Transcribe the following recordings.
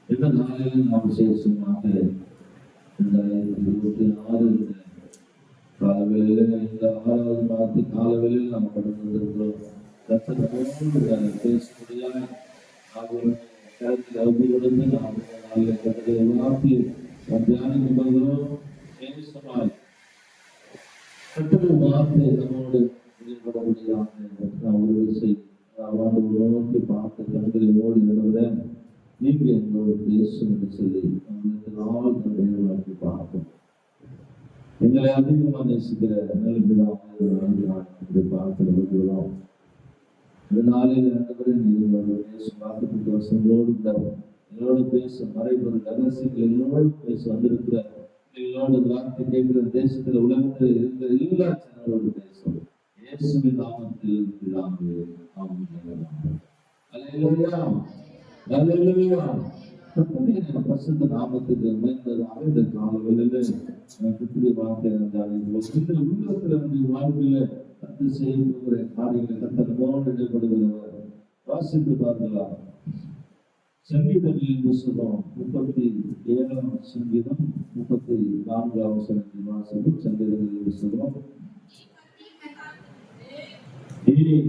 இந்த நாளில் நாம் விசேஷமாக 2026 காலவேளையில இந்த 6வது மாதத்து காலவேளையில் நாம் கடந்து வந்திருக்கிறோம். கர்த்தரோடு பேசும்படியாக கருத்தில் அவுதிலிருந்து நாம் நாளில் கர்த்தரை வார்த்தை தியானிக்க போகிறோம். கர்த்தருடைய வார்த்தை நம்மோடு ஒரு விஷயம் அவனோடு நோக்கி பார்த்து கண்களை ஓடி விடுவத நீங்க எங்களோடு பேசும் என்று சொல்லி நம்மளுக்கு நாள் தந்தையாக்கி பார்ப்போம். எங்களை அதிகமாக நேசிக்கிற நிலைமையை பார்த்து விடுகிறோம். இந்த நாளில் எங்களோட பேசும் பார்த்து வசங்களோடு எங்களோட பேசும் மறைபொருள் ரகசியங்கள் எங்களோடு பேச வந்திருக்கிற எங்களோட வார்த்தை கேட்கிற தேசத்துல உலகத்தில் இருக்கிற எல்லா சேனலோடு பேசும் இயேசுவின் நாமத்தில் பிதாவே ஆமென். அல்லேலூயா அல்லேலூயா. கர்த்தருடைய பரிசுத்த நாமத்துக்கு மகிமையாக இந்த காலவேளையில கர்த்தருடைய வார்த்தை இந்த உலகத்துல வாழ்க்கையில கர்த்தர் செய்யப்படுகிற காரியங்களை கர்த்தர் நம்மோடு இடைப்படுகிறவர். வாசித்து பார்க்கலாம். சங்கீதங்களின் புத்தகம் 37ஆம் சங்கீதம் 34ஆம் வசனத்தின் வாசகம். சங்கீதங்களின் புத்தகம்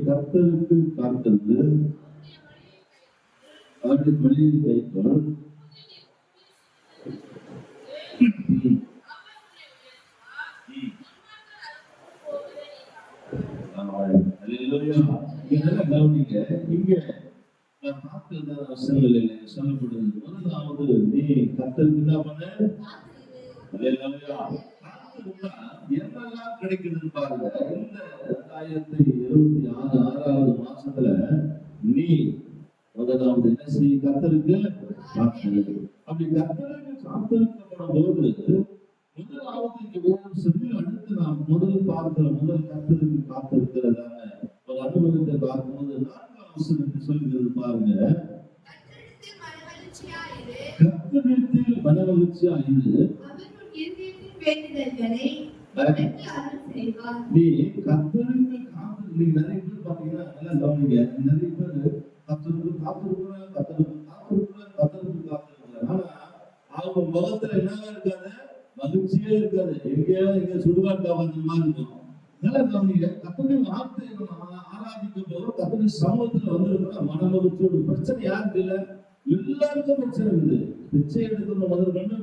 கர்த்தருக்கு காத்திருந்து அவரின் வழியை கைக்கொள், இங்க சொல்லப்படுது. முதலாவது நீ கர்த்தருக்கு என்ன பண்ண, என்னெல்லாம் கிடைக்குதுன்னு பாருங்க. இந்த 2026 6வது மாசத்துல நீ முதலாவது என்ன செய்ய, கர்த்தருக்கு காத்திரு. அப்படி கர்த்தருக்கு காத்திருக்கப்படும் போது முதலாவது இங்க வேணும் சொல்லி அடுத்து நாம் முதல் கர்த்தருக்கு காத்திருக்கிறதான ஒரு அனுபவத்தை பார்க்கும்போது 4ஆம் வசனத்தில் சொல்லுகிறது பாருங்க. கர்த்தரிடத்தில் மனமகிழ்ச்சியாயிரு, நீ கர்த்தருக்கு காத்திரு. நீ நிறைய பேர் பாத்தீங்கன்னா நல்லா கவனிங்க, நிறைய பேர் கர்த்தருக்கு காத்திருக்கிறாங்க. ஆனா அவங்க முகத்துல என்னவா இருக்காது, மகிழ்ச்சியே இருக்காது. எங்க சுடுகாட்டு வந்து மாதிரி இருக்கும். நல்லா கவனிங்க. கர்த்தருடைய வார்த்தை ஆராதிக்கும் போது கர்த்தருடைய சமூகத்துல வந்திருக்கிற மனமகிழ்ச்சியோட பிரச்சனை யாருக்கு இல்லை? எல்லாருக்கும் பிரச்சனை இருக்குது. பிச்சை எடுக்கிற முதல் கொண்டு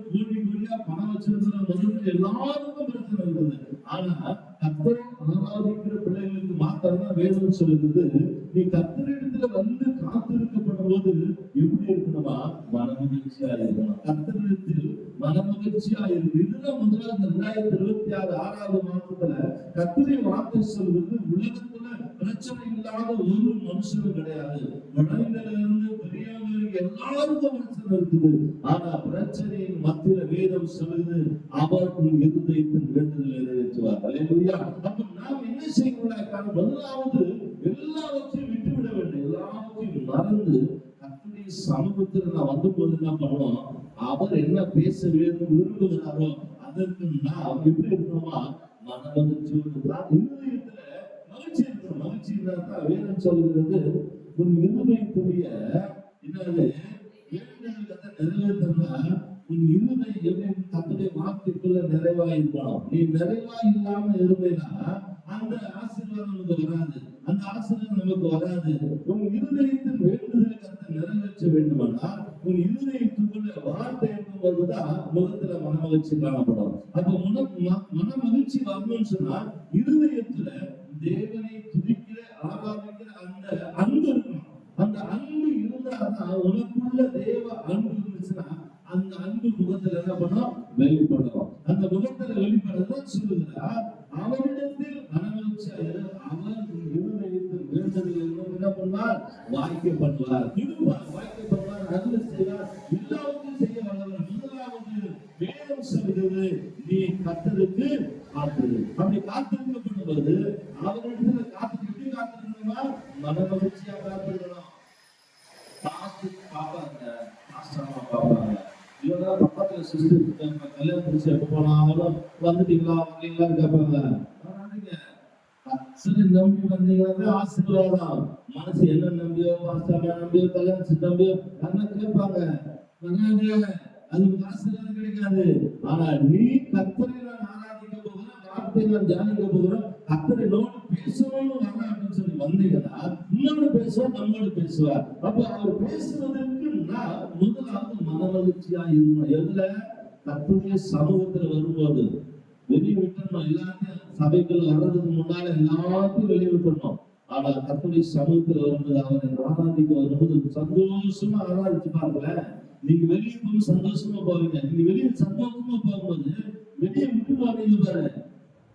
கூலியா பணம் வச்சிருக்கிற முதல் எல்லாருக்கும் பிரச்சனை இருக்குது. ஆனா கர்த்தரை ஆராதிக்கிற பிள்ளைகளுக்கு மாத்திரம் வேணும்னு சொல்லுது. நீ கர்த்தரிடத்துல வந்து காத்திருக்கப்படும் போது எப்படி இருக்கணுமா? மனமகிழ்ச்சியா இருக்கணும். கர்த்தரிடத்தில் மனமகிழ்ச்சியா இருக்கு. இதுதான் முதலாவது 2026 6வது மாசத்துல கர்த்தரை வார்த்தை சொல்வது. உலகத்துல பிரச்சனை இல்லாத ஒரு மனுஷனும் கிடையாது. குழந்தையிலிருந்து பெரியவங்களுக்கு எல்லாருக்கும் பிரச்சனை இருக்குது. ஆனா பிரச்சனையின் மத்தியில வேதம் சொல்லுது, அவர் இருதயத்தின் வேண்டுதலை நிறைவேற்றுவார். அல்லேலூயா. அப்ப நாம் என்ன செய்யணும்? முதலாவது எல்லாவற்றையும் விட்டுவிட வேண்டும். எல்லாவற்றையும் மறந்து கர்த்தருடைய சமூகத்தில் நான் வந்து போது என்ன பண்ணுவோம்? அவர் என்ன பேச வேண்டும் விரும்புகிறாரோ அதற்கு நாம் எப்படி இருக்கணுமா? மனமகிழ்ச்சியோடு இருதயத்துல மகிழ்ச்சி இருக்கணும். மகிழ்ச்சி இருந்தால் வேதம் சொல்கிறது, உன் இருதயத்துடைய என்னது நிறைவேற்றா உன் இருதயம் எப்படி கர்த்தருடைய வார்த்தைக்குள்ள நிறைவாயிருக்கணும். நீ நிறைவா இல்லாம இருந்தேன்னா அந்த ஆசீர்வாதம் நமக்கு வராது. அந்த ஆசீர்வாதம் நமக்கு வராது. உன் இருதயத்தின் வேண்டுதலை கர்த்தர் நிறைவேற்ற வேண்டுமானால் உன் இருதயத்துக்குள்ள வார்த்தை இருக்கும் போதுதான் முகத்துல மனமகிழ்ச்சி காணப்படும். அப்ப மனமகிழ்ச்சி வரணும்னு சொன்னா இருதயத்துல தேவனை துதிக்கிற ஆராதிக்கிற அந்த அன்பு இருக்கணும். அந்த அன்பு இருந்தாதான் உனக்குள்ள தேவ அன்பு இருந்துச்சுன்னா அந்த அன்பு முகத்துல என்ன பண்ணும்? வெளிப்படும். அந்த முகத்துல வெளிப்படுறதான் சொல்லுகிறார். அவரிடத்தில் மனமகிழ்ச்சியாயிரு, அவர் இருதயத்தில் வேண்டுதல் என்ன பண்ணார்? வாய்க்கப்படுவார், வாய்க்கப்படுவார், அருள் செய்வார், எல்லாவற்றையும் செய்ய வல்லவர். முதலாவது வேதம் சொல்கிறது, நீ கர்த்தருக்கு காத்திரு. அப்படி காத்திருக்கப்படும் போது அவரிடத்துல காத்திருக்கணுமா? மனமகிழ்ச்சியா காத்திருக்கணும். பாப்பாங்க, பாப்பாங்க. இவங்க பக்கத்துல சிஸ்டர் கல்யாணம் முடிச்சு எப்ப போனாலும் வந்துட்டீங்களா வரீங்களான்னு கேட்பாங்க. நம்பி வந்தீங்கன்னா ஆசீர்வாதம். மனசு என்ன நம்பியோ, பாஸ்டர் நம்பியோ, கல்யாணம் நம்பியோ யாருன்னா கேட்பாங்க. வராது, அது காசு கிடைக்காது. ஆனா நீ கர்த்தரை நான் ஆராதிக்க போகிறேன், வார்த்தையை நான் தியானிக்க போகிறேன், கர்த்தரை நோடு பேசணும்னு வரேன் அப்படின்னு சொல்லி வந்தீங்கன்னா இன்னொரு பேசுவார், நம்மோடு பேசுவார். அப்ப அவர் பேசுவதற்கு நான் முதலாவது மனமகிழ்ச்சியா இருக்கணும். எதுல? கர்த்தருடைய சமூகத்துல வரும்போது வெளியே விட்டுறணும். எல்லாத்தையும் சபைக்குள்ள வர்றதுக்கு முன்னால எல்லாத்தையும் வெளியே விட்டுறணும். ஆனா கர்த்தருடைய சமூகத்துல வரும்போது அவரை ஆராதிக்க வரும்போது சந்தோஷமா ஆராதிச்சு பாருங்களேன். நீங்க வெளியே போய் சந்தோஷமா போவீங்க. நீங்க வெளியே சந்தோஷமா போகும்போது வெளியே விட்டு போவீங்க பாரு,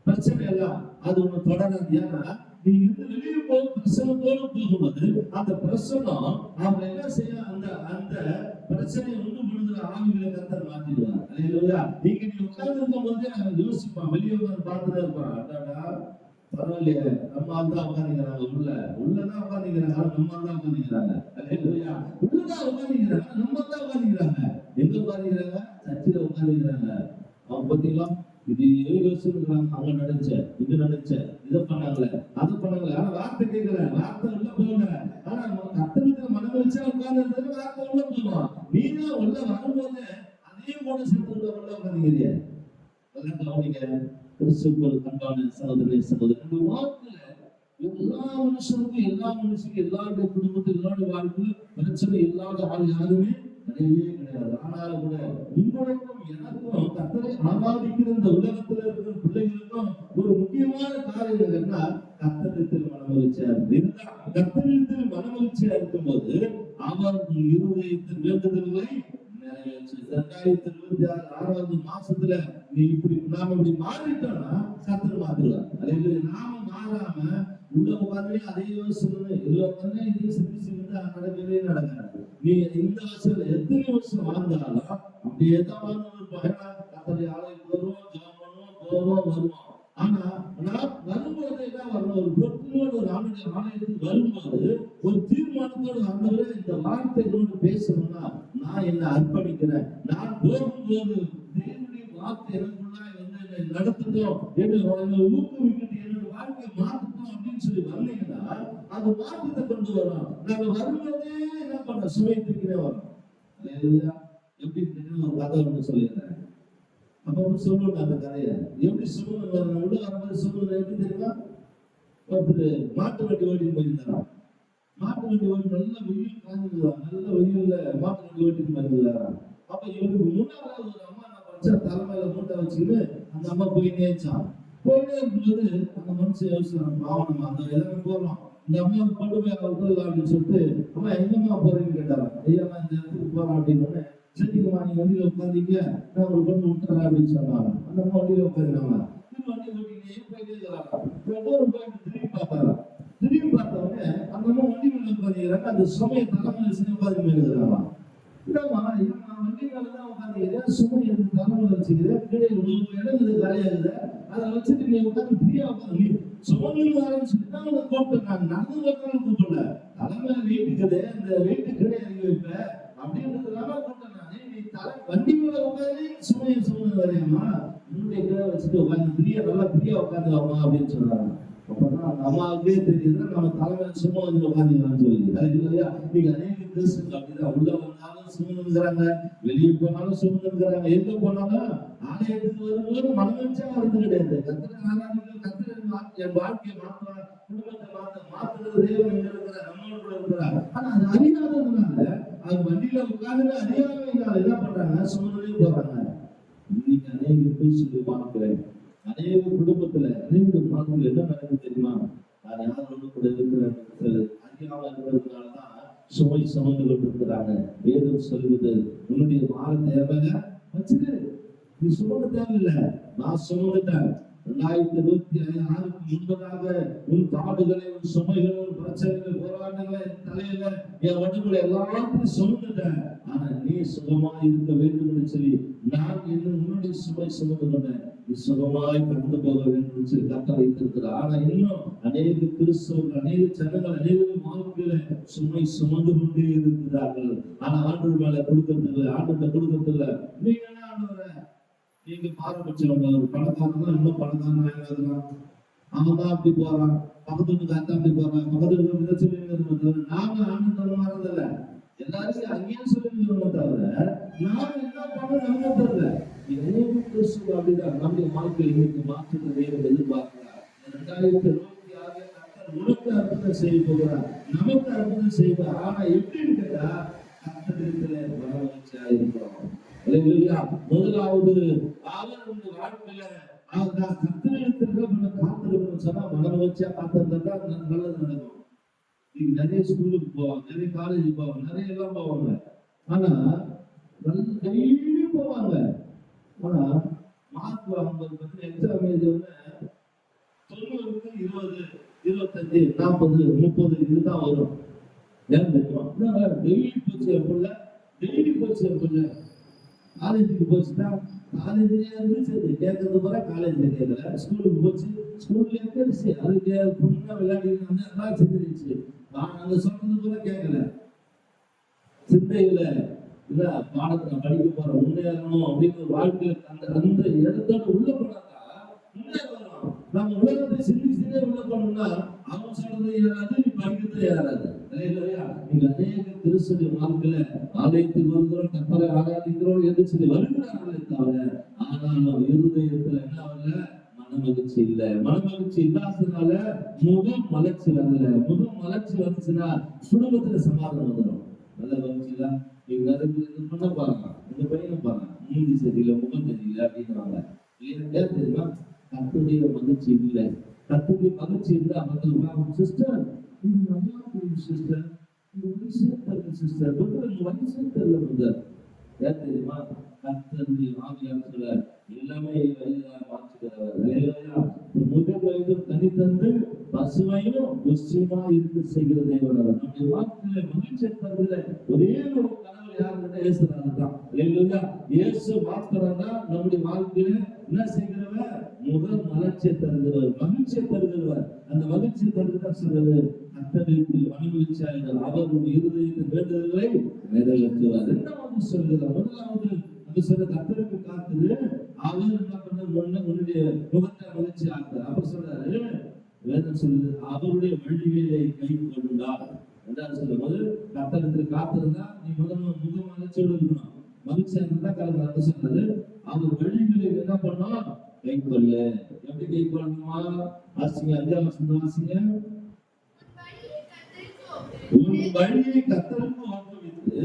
பிரச்சனை எல்லாம் அது ஒண்ணு தொடராது. ஏன்னா நீங்க இருந்து வெளியே போய் பிரசனத்தோடு போகும்போது அந்த பிரசனம் அவங்க என்ன செய்ய, அந்த அந்த பிரச்சனையை உண்டு பண்ணுற ஆவிகளை கர்த்தர் மாத்திடுவார். அல்லேலூயா. நீங்க உட்கார்ந்து இருக்கும் போதே அவன் யோசிப்பான், வெளியே உட்கார்ந்து பார்த்துட்டே இருப்பான். அடாடா பரவாயில்லையே, நம்ம ஆள் தான் உட்காந்துக்கிறாங்க, உள்ளதான் உட்காந்துக்கிறாங்க, நம்ம ஆள் தான் உட்காந்துக்கிறாங்க. அல்லேலூயா. உள்ளதான் உட்காந்துக்கிறாங்க, நம்ம தான் உட்காந்துக்கிறாங்க. எங்க உட்காந்துக்கிறாங்க? சர்ச்சில் உட்காந்துக்கிறாங்க. அவங்க பத்திலாம் இது யோசிச்சுக்கிறாங்க. அவங்க நடிச்ச, இது நடிச்ச, இதை பண்ணாங்களே, அதை பண்ணாங்களே. ஆனா வார்த்தை கேட்கல, வார்த்தை உள்ள போகல. ஆனா கர்த்தருக்கு மனம் வச்சா உட்கார்ந்து வார்த்தை உள்ள போவோம். நீங்க உள்ள வரும்போது அதையும் கூட சேர்த்து உள்ள உட்காந்துக்கிறீங்க. அதெல்லாம் கவனிங்க. கிறிஸ்துவுக்குள் அன்பான சகோதரனே, சகோதரன், வாழ்க்கையில எல்லா மனுஷனுக்கும், எல்லா மனுஷனுக்கும், எல்லாருடைய குடும்பத்தில், எல்லாருடைய வாழ்க்கையில் பிரச்சனை இல்லாத ஆள் யாருமே கிடையவே கிடையாது. ஆனாலும் கூட உங்களுக்கும் எனக்கும் கர்த்தரை ஆராதிக்கிற இந்த உலகத்துல இருக்கிற பிள்ளைகளுக்கும் ஒரு முக்கியமான காரியம் என்னன்னா, கர்த்தரிடத்தில் மனமகிழ்ச்சியா இருக்கு. கர்த்தரிடத்தில் மனமகிழ்ச்சியா இருக்கும்போது அவர் இருதயத்தின் வேண்டுதல்களை நிறைவேற்று. 2026 மாசத்துல நீ இப்படி நாம இப்படி மாறிட்டோம்னா கர்த்தர் மாத்திருவார். அதே நாம மாறாம உள்ள உட்காந்து அதே யோசனை இல்ல உட்காந்து இதே சிந்திச்சு நடக்கவே நடக்காது. நீ இந்த வருஷத்துல எத்தனை வருஷம் வாழ்ந்தாலும் அப்படியே தான் வாழ்ந்துருப்போம். ஏன்னா கர்த்தருடைய ஆலயத்துக்கு வருவோம், ஜெபம் பண்ணுவோம், போவோம், வருவோம். ஆனா நான் வரும்போது என்ன வரணும்? ஒரு பொறுமையோடு ஒரு ஆலயத்துக்கு வரும்போது ஒரு தீர்மானத்தோடு வந்தவரை இந்த வார்த்தைகளோடு பேசணும்னா நான் என்ன அர்ப்பணிக்கிறேன். நான் போகும்போது தேவனுடைய வார்த்தை எனக்குள்ளா வந்து என்னை நடத்தட்டும், என்னை ஊக்குவிக்கிட்டு என்னோட வாழ்க்கையை மாற்றட்டும் அப்படின்னு சொல்லி வந்தீங்கன்னா அது மாற்றத்தை கொண்டு வரும். நாங்க வரும்போதே என்ன பண்ண சுவைத்துக்கிறே வரோம். எப்படி ஒரு கதை ஒன்று சொல்லிடுறேன். அப்ப சொல்லுங்க அந்த கதையை. எப்படி சொல்லுங்க உள்ள வரும்போது சொல்லுங்க. எப்படி தெரியுமா? ஒருத்தர் மாட்டு வண்டி ஓட்டிட்டு போயிருந்தாராம். மாட்டு வண்டி ஓட்டி நல்ல வெயில் காய்ஞ்சிருக்கான். நல்ல வெயில்ல மாட்டு வண்டி ஓட்டிட்டு போயிருந்தாராம். அப்ப இவருக்கு முன்னால ஒரு அம்மா என்ன பண்ணா, தலைமையில மூட்டை வச்சுக்கிட்டு அந்த அம்மா போய் நேச்சான். போயிட்டே இருக்கும்போது அந்த மனுஷன் யோசிச்சான், பாவம் நம்ம அந்த எல்லாமே போறோம், இந்த அம்மா கொண்டு போய் அவர் அப்படின்னு சொல்லிட்டு, அம்மா எங்கம்மா போறீங்கன்னு கேட்டாராம். ஐயா நான் இந்த இடத்துக்கு போறேன் அப்படின்னு. சரிங்கம்மா நீங்க வண்டியில உட்காந்தீங்க, நான் ஒரு கொண்டு விட்டுறேன் அப்படின்னு சொன்னாங்க. அந்த அம்மா வண்டியில உட்காந்துனாங்க. வண்டி ஓட்டிக்கிட்டே போயிட்டே இருக்கிறாங்க. போயிட்டு திரும்பி பார்த்தாரா. திரும்பி பார்த்தவொடனே அந்த அம்மா வண்டி மேல உட்காந்துக்கிறாங்க. அந்த சுமையை தலைமையில சிவபாதி மேல இருக்கிறாங்க. இல்லம்மா ஏமா வண்டி மேலதான் உட்காந்துக்கிறேன், சுமை எடுத்து தலைமையில வச்சுக்கிறேன், கீழே இடம் இது காலியாகுது, அதை வச்சுட்டு நீ உட்காந்து ஃப்ரீயா உட்காந்து நீ சுமந்து வரேன்னு சொல்லி தான் உங்களை கூப்பிட்டேன். நான் நடந்து வரணும் கூப்பிடல, தலைமையில வெயிட் இருக்குது, அந்த வெயிட்டு கீழே இறங்கி வைப்பேன் அப்படின்றதுனால கூப்பிட்டேன். நானே நீ வண்டி மேல உட்காந்து சுமையை சுமந்து வரையம்மா, முன்னுடைய கீழே வச்சுட்டு உட்காந்து ஃப்ரீயா நல்லா ஃப்ரீயா உட்காந்துவாமா அப்படின்னு சொல்றாங்க. அப்பதான் அந்த அம்மாவுக்கே தெரியுது நம்ம தலைமையில சும்மா வந்து உட்காந்துக்கலாம்னு சொல்லி. அதுக்கு இல்லையா நீங்க அநேக கிறிஸ்துவ அப்படிதான் உள்ள வந்தாலும் சுமந்துங்கிறாங்க, வெளியே போனாலும் சுமந்துங்கிறாங்க. எங்க போனாலும் ஆலயத்துக்கு வரும்போது மனமச்சா வருது கிடையாது. கர்த்தரை ஆராதிக்க, கர்த்தரை என் வாழ்க்கையை மாற்றுவார், குடும்பத்தை மாற்றுறது தேவன் எங்க இருக்கிறார், நம்மளோட கூட இருக்கிறார். ஆனா அது அறியாததுனால அது வண்டியில உட்கார்ந்து அறியாமையினால என்ன பண்றாங்க, சுமந்தே போறாங்க. இன்னைக்கு அநேக கிறிஸ்துவ பார்க்கிறேன், அநேக குடும்பத்துல அநேக மாதங்கள் என்ன நடக்குது தெரியுமா? அது யாரோடு கூட இருக்கிற அறியாம இருக்கிறதுனாலதான் சுமை சுமந்து கொண்டு இருக்கிறாங்க. வேதம் சொல்லுவது உன்னுடைய வாழ தேவைங்க வச்சுட்டு நீ சுமந்த தேவையில்லை, நான் சுமந்துட்டேன். 2026 முன்பதாக உன் பாடுகளை, உன் சுமைகள், உன் பிரச்சனைகள், போராட்டங்களை தலையில என் உடம்புல எல்லாத்தையும் சுமந்துட்டேன். ஆனா நீ சுகமா இருக்க வேண்டும் என்று சொல்லி நான் உன்னுடைய சுமை சுமந்து கொண்டேன். நீ சுகமாய் கடந்து போக வேண்டும் சொல்லி கர்த்தர் வைத்திருக்கிறார். ஆனா இன்னும் அநேக கிறிஸ்தவர்கள், அநேக ஜனங்கள், அநேக வாழ்க்கையில சுமை சுமந்து கொண்டே இருக்கிறார்கள். ஆனா ஆண்டவர் மேல கொடுக்கறதில்லை, ஆண்டவர்கிட்ட கொடுக்கறதில்லை. நீங்க என்ன ஆண்டவரை நீங்க பாரபட்சம், ஒரு பணக்காரன் தான் இன்னும் பணக்காரன் ஆயிடாதுலாம், அவன் தான் அப்படி போறான், பக்கத்து வீட்டுக்கு அத்தாம்பி போறான், பக்கத்து வீட்டுக்கு இதை சொல்லிங்கிறோம் தவிர நாம ஆனந்தம் மாறதில்ல. எல்லாரும் அங்கேயே சொல்லிங்கிறோம் தவிர நாம என்ன பண்ண நம்ம தெரியல. இதே கிறிஸ்துவ அப்படிதான் நம்முடைய வாழ்க்கையில் இன்னைக்கு மாற்றத்தை தேவன் எதிர்பார்க்கிறார். 2026 கர்த்தர் உனக்கு அற்புதம் செய்ய போகிறார், நமக்கு அற்புதம் செய்வார். ஆனா எப்படின்னு கேட்டா கர்த்தரிடத்திலே வரவழைச்சா இருக்கிறோம். முதலாவது அவர் உங்க வாழ்க்கையில கர்த்தரிடத்திற்கு காத்திருக்கணும் சொன்னா மனம் வச்சா காத்திருந்தா நல்லது நடக்கும். நீங்க நிறைய ஸ்கூலுக்கு போவாங்க, நிறைய காலேஜுக்கு போவாங்க, நிறைய எல்லாம் போவாங்க. ஆனா டெய்லி போவாங்க. ஆனா மார்க் வாங்கும்போது பார்த்தீங்கன்னா எக்ஸாம் எழுதியவங்க 90க்கு 20, 25, 40, 30 இதுதான் வரும். ஏன் தெரியுமா? டெய்லி போச்சு என் பிள்ளை, டெய்லி போச்சு என் பிள்ளை. காலேஜுக்கு போச்சுன்னா காலேஜ்லயே இருந்து சரி கேட்கறது போற காலேஜ்ல கேட்கல, ஸ்கூலுக்கு போச்சு ஸ்கூல்ல கேட்டுச்சு, அதுக்கு பொண்ணா விளையாடிட்டு வந்து எல்லாம் செஞ்சிருச்சு. நாங்க சொல்றது போல கேட்கல. சிந்தையில இல்ல பாடத்தை நான் படிக்க போறேன், முன்னேறணும் அப்படிங்கிற வாழ்க்கையில அந்த இடத்தோட உள்ள போனாக்கா முன்னேறணும். நம்ம உலகத்தை சிந்தி உள்ள போனோம்னா அவங்க சொல்றது ஏறாது, நீ படிக்கிறது ஏறாது. இல்லையா? நீங்க அநேக திருச்சபை வாழ்க்கையில ஆலயத்துக்கு வருகிறோம், கர்த்தரை ஆராதிக்கிறோம் என்று சொல்லி வருகிறார்களே தவிர ஆனால் இருதயத்துல என்ன வரல, மனமகிழ்ச்சி இல்ல. மனமகிழ்ச்சி இல்லாததுனால முகம் மலர்ச்சி வரல. முகம் மலர்ச்சி வந்துச்சுன்னா குடும்பத்துல சமாதானம் வந்துடும். நல்ல மகிழ்ச்சி இல்ல. நீங்க நிறைய பண்ண பாருங்க, இந்த பையனை பாருங்க, மூஞ்சி சரியில்லை, முகம் சரியில்லை அப்படின்றாங்க. ஏன் தெரியுமா? கர்த்தருடைய மகிழ்ச்சி இல்லை. கர்த்தருடைய மகிழ்ச்சி இருந்தா அவங்க சிஸ்டர் இது நல்லா புரியுது சிஸ்டர், இந்த வயசே தெரியல சிஸ்டர், உங்க வயசே தெரியல பிரதர். ஏன் தெரியுமா? கர்த்தருடைய ஆவியானவர் எல்லாமே மாற்றுகிறவர். முதல் வயது தனி தந்து பசுமையும் நிச்சயமா இருந்து செய்கிற தேவன். நம்முடைய வாழ்க்கையில மகிழ்ச்சியை தருகிற ஒரே ஒரு கனவு யாருன்னா இயேசுதான். இயேசு மாத்திரம் தான் நம்முடைய வாழ்க்கையில என்ன செய்கிறவர்? முக மலர்ச்சியை தருகிறவர், மகிழ்ச்சியை தருகிறவர். அந்த மகிழ்ச்சியை தருகிறதா சொல்றது கர்த்தருக்கு மனமகிழ்ச்சியாக அவருடைய இருதயத்தின் வேண்டுதல்களை நிறைவேற்றுவார். இரண்டாவது சொல்கிறார், முதலாவது அந்த சொல்ற கர்த்தருக்கு காத்துது அவர் என்ன பண்ண உன்னுடைய முகத்தை மகிழ்ச்சி ஆக்குறார். அப்ப சொல்றாரு வேதம் சொல்லுது அவருடைய வழிகளை கை கொண்டார். ரெண்டாவது சொல்லும் போது கர்த்தருக்கு காத்திருந்தா நீ முதல்ல முக மகிழ்ச்சியோடு இருக்கணும், மகிழ்ச்சியா இருந்தா கலந்து சொல்றது அவர் வழிகளை என்ன பண்ணோம்? கை கொள்ள. எப்படி கை கொள்ளணுமா? வாசிங்க, 5ஆம் வசனம் வாசிங்க. உன் வழியை கர்த்தருக்கு ஒப்புவித்து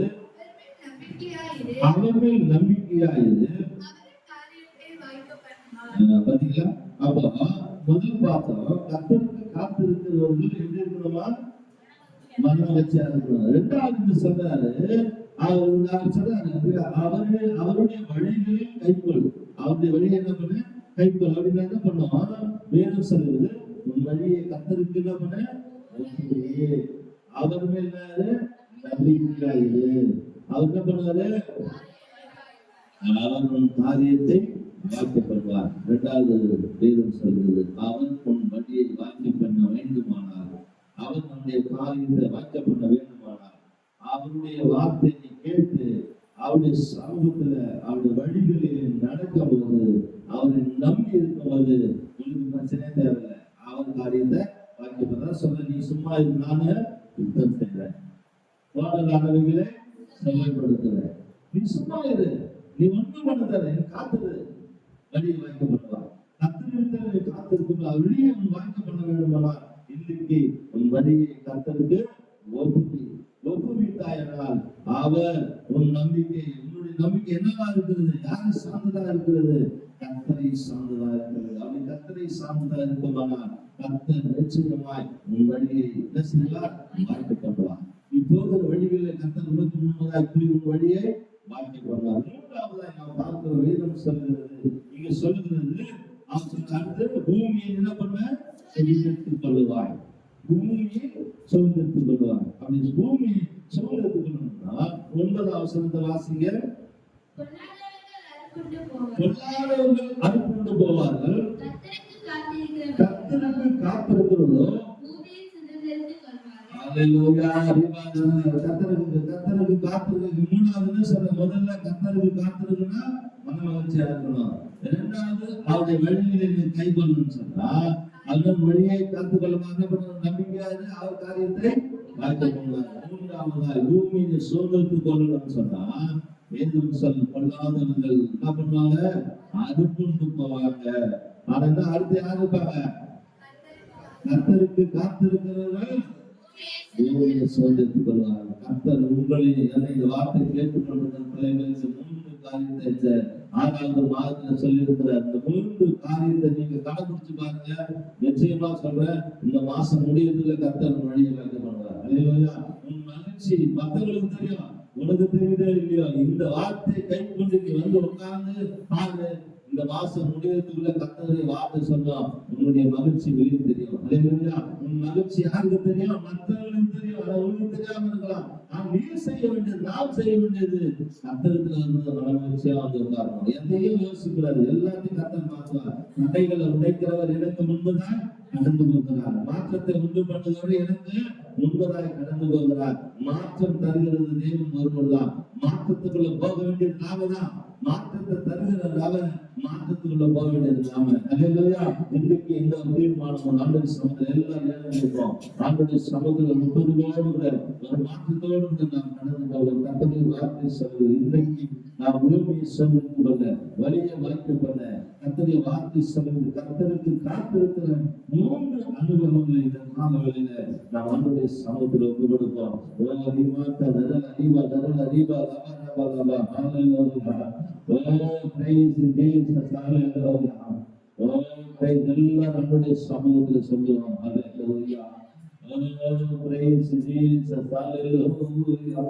அவர்கள் நம்பிக்கையாயிரு. பாத்தீங்களா? அப்ப முதல் பார்த்தோம் கர்த்தருக்கு காத்திருக்கிறவர்கள் எப்படி இருக்கணுமா? மனமகிழ்ச்சியா இருக்கணும். இரண்டாவது சொல்றாரு அவருடைய வழிகளை கைக்கொள். அவருடைய வழியை என்ன பண்ண? கைக்கொள். அப்படின்னா என்ன பண்ணுவோம்? வேதம் சொல்லுது உன் வழியை கர்த்தருக்கு என்ன பண்ண? அவர் மேல நம்பிக்கையாயிரு. அவர் என்ன பண்ணுவாரு? அவர் உன் காரியத்தை வாக்கியப்படுவார். இரண்டாவது வேதம் சொல்கிறது அவர் உன் வழியை வாக்கியம் பண்ண வேண்டுமானார், அவர் நம்முடைய காரியத்தை வாக்கியம் பண்ண வேண்டுமானார் அவருடைய வார்த்தையை கேட்டு அவருடைய சமூகத்துல அவருடைய வழிகளில் நடக்கும் போது அவரை நம்பி இருக்கும் போது உங்களுக்கு பிரச்சனையே தேவையில்லை. அவர் காரியத்தை வாக்கியப்படுறா சொல்ல நீ சும்மா நானு யுத்தம் செய்கிறேன், போராடாதவைகளை செயல்படுத்துறேன், நீ சும்மா இரு, நீ ஒன்றும் பண்ண காத்துரு, வழியை வாய்க்கப்படுவார். கர்த்தரிடத்திலே காத்திருக்கும் வழியை உன் வாய்க்க பண்ண வேண்டுமானால் இன்னைக்கு உன் வழியை கர்த்தருக்கு ஒப்புவித்தாயனால் அவர் உன் நம்பிக்கை, உன்னுடைய நம்பிக்கை என்னவா இருக்கிறது? யாரை சார்ந்ததா இருக்கிறது? கர்த்தரை சார்ந்ததா இருக்கிறது. அப்படி கர்த்தரை சார்ந்ததா இருக்குமானால் கர்த்தர் நிச்சயமாய் உன் வழியை என்ன செய்வார்? வாய்க்கப்படுவார். நீ போகிற வழிகளில் கர்த்தர் உனக்கு முன்பதாக இப்படி உன் வழியை வாய்க்கப்படுவார். மூன்றாவதாய் நாம் பார்க்கிற வேதம் சொல்கிறது, இங்க சொல்லுகிறது அடுத்து பூமியை என்ன பண்ண? சுதந்திரத்துக் கொள்ளுவாய். பூமியை சுதந்திரத்துக் கொள்ளுவாய். அப்படி பூமியை சுதந்திரத்துக் கொள்ளணும்னா 9ஆம் வசனத்தை வாசிங்க. பொல்லாதவர்கள் அறுப்புண்டு போவார்கள், கர்த்தருக்கு காத்திருக்கிறவர்களோ கர்த்தருக்கு காத்திருக்கு. மூணாவது சொல்ற முதல்ல கர்த்தருக்கு காத்திருக்குன்னா மன மகிழ்ச்சியா இருக்கணும். இரண்டாவது அவருடைய வழிகளை கை கொள்ளணும்னு சொன்னா அதன் வழியை காத்துக் கொள்ளும் நம்பிக்கையாக அவர் காரியத்தை வாய்த்துக் கொள்வார். மூன்றாவதாய் பூமியை சோதனைத்துக் கொள்ளணும்னு சொன்னா வேதம் சொல் கொள்ளாதவர்கள் என்ன பண்ணுவாங்க? அறுப்புண்டு போவாங்க. ஆனா அடுத்து யாரு இருப்பாங்க? கர்த்தருக்கு காத்திருக்கிறவர்கள் பூமியை சோதித்துக் கொள்வார். கர்த்தர் உங்களை இந்த வார்த்தை கேட்டுக்கொண்டிருக்கிற பிள்ளைகளுக்கு 3 காரியத்தை 6வது மாதத்துல சொல்லியிருக்கிற அந்த 3 காரியத்தை நீங்க கடைபிடிச்சு பாருங்க. நிச்சயமா சொல்றேன், இந்த மாசம் முடியறதுல கர்த்தர் வழியை வைக்க பண்ணுவார். அல்லேலூயா. உன் மகிழ்ச்சி மற்றவங்களுக்கு தெரியும், உனக்கு தெரியுதே இல்லையோ, இந்த வார்த்தை கை கொண்டு நீ வந்து உட்கார்ந்து பாரு. இந்த மாசம் முடியறதுக்குள்ள கர்த்தருடைய வார்த்தை சொன்னோம், உன்னுடைய மகிழ்ச்சி வெளியே தெரியும். அல்லேலூயா. உன் மகிழ்ச்சி யாருக்கு தெரியும்? மற்றவர்களுக்கு தெரியும். ஆனா உனக்கு தெரியாம இருக்கலாம். நீ செய்ய வேண்டியது, நாம் செய்ய வேண்டியது கர்த்தரத்துல வந்து மகிழ்ச்சியா வந்து உட்காரணும். எதையும் யோசிக்கூடாது, எல்லாத்தையும் கர்த்தர் மாற்றுவார். தடைகளை உடைக்கிறவர் எனக்கு முன்புதான் கடந்து போகிறார். மாற்றத்தை உண்டு பண்ணுகிறவர் எனக்கு முன்பதாக கடந்து போகிறார். மாற்றம் தருகிறது தேவன் ஒருவர்தான். மாற்றத்துக்குள்ள போக வேண்டியது நாம தான். மாற்றத்தை தருகிற அவர், மாற்றத்துக்குள்ள போக வேண்டியது நாம. அல்லேலூயா. இன்றைக்கு இந்த தீர்மானம் ஆண்டவருடைய சமூகத்தில் எல்லாரும் நினைப்போம். ஆண்டவருடைய சமூகத்தில் முப்பதுகளோடு ஒரு மாற்றத்தோடு நாம் கடந்து போவோம். கர்த்தருடைய வார்த்தை சொல்வது, இன்றைக்கு நாம் பூமியை சோதித்துக் கொள்ள, வழியை வாய்ப்பு பண்ண கர்த்தருடைய வார்த்தை சொல்வது, கர்த்தருக்கு காத்திருக்கிற 3 அனுபவங்களை இந்த காலவெளியில நாம் ஆண்டவருடைய சமூகத்தில் ஒப்பு கொடுப்போம். எல்லாரும் நம்முடைய சமூகத்துல சொல்லுவோம். ஹல்லேலூயா. Oh, praise Jesus. Hallelujah.